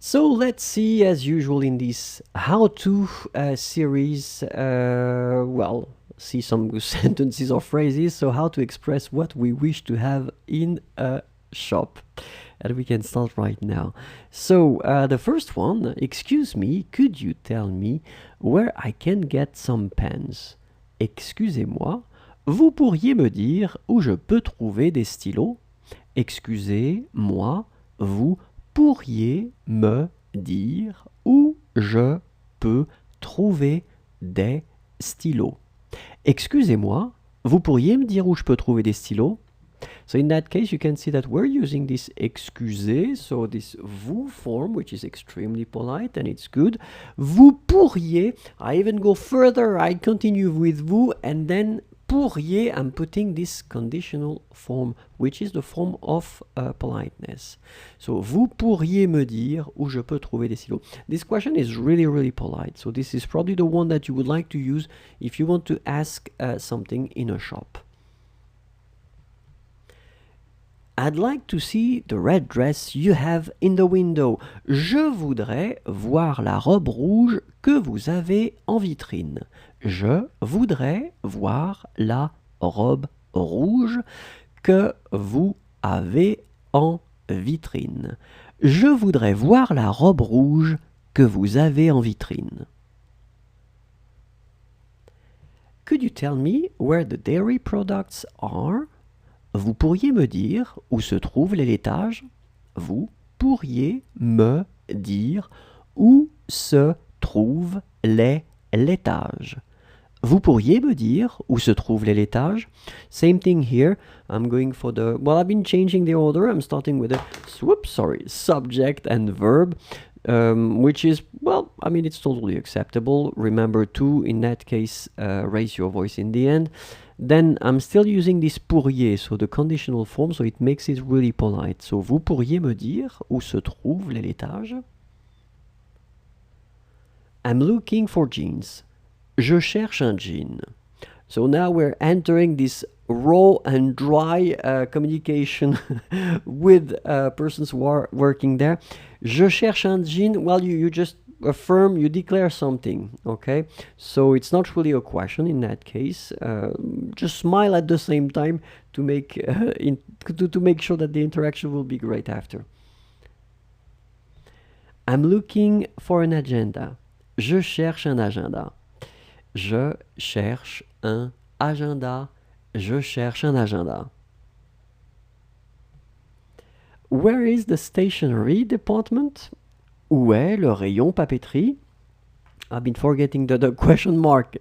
So let's see, as usual in this how-to series, well, see some sentences or phrases, so how to express what we wish to have in a shop. And we can start right now. So the first one, excuse me, could you tell me where I can get some pens? Excusez-moi, vous pourriez me dire où je peux trouver des stylos? Excusez-moi, vous pourriez me dire où je peux trouver des stylos? Excusez-moi, vous pourriez me dire où je peux trouver des stylos? So in that case, you can see that we're using this excusez, so this vous form, which is extremely polite and it's good. Vous pourriez, I even go further, I continue with vous, and then pourriez, I'm putting this conditional form, which is the form of politeness. So, vous pourriez me dire où je peux trouver des stylos. This question is really, really polite. So, this is probably the one that you would like to use if you want to ask something in a shop. I'd like to see the red dress you have in the window. Je voudrais voir la robe rouge que vous avez en vitrine. Je voudrais voir la robe rouge que vous avez en vitrine. Je voudrais voir la robe rouge que vous avez en vitrine. Could you tell me where the dairy products are? Vous pourriez me dire où se trouve les laitages? Vous pourriez me dire où se trouvent les laitages? Vous pourriez me dire où se trouvent les laitages? Same thing here. I'm going for the, well, I've been changing the order. I'm starting with the, subject and verb, which is, well, I mean, it's totally acceptable. Remember to, in that case, raise your voice in the end. Then I'm still using this pourriez, so the conditional form, so it makes it really polite. So, vous pourriez me dire où se trouvent les laitages? I'm looking for jeans. Je cherche un jean. So now we're entering this raw and dry communication with persons who are working there. Je cherche un jean. Well, you just affirm, you declare something, okay? So it's not really a question in that case. Just smile at the same time to make to make sure that the interaction will be great after. I'm looking for an agenda. Je cherche un agenda. Je cherche un agenda. Je cherche un agenda. Where is the stationery department? Où est le rayon papeterie? I've been forgetting the question mark.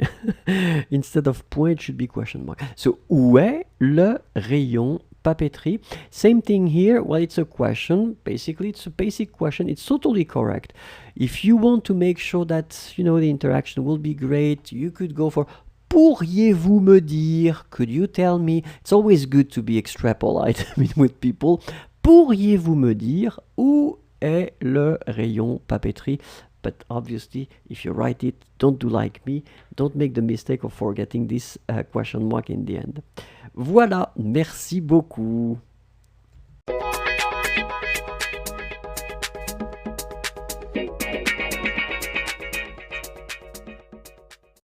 Instead of point, it should be question mark. So, où est le rayon papeterie? Same thing here. Well, it's a question. Basically, it's a basic question. It's totally correct. If you want to make sure that, you know, the interaction will be great, you could go for pourriez-vous me dire? Could you tell me? It's always good to be extra polite with people. Pourriez-vous me dire où est le rayon papeterie? But obviously, if you write it, don't do like me. Don't make the mistake of forgetting this question mark in the end. Voilà, merci beaucoup.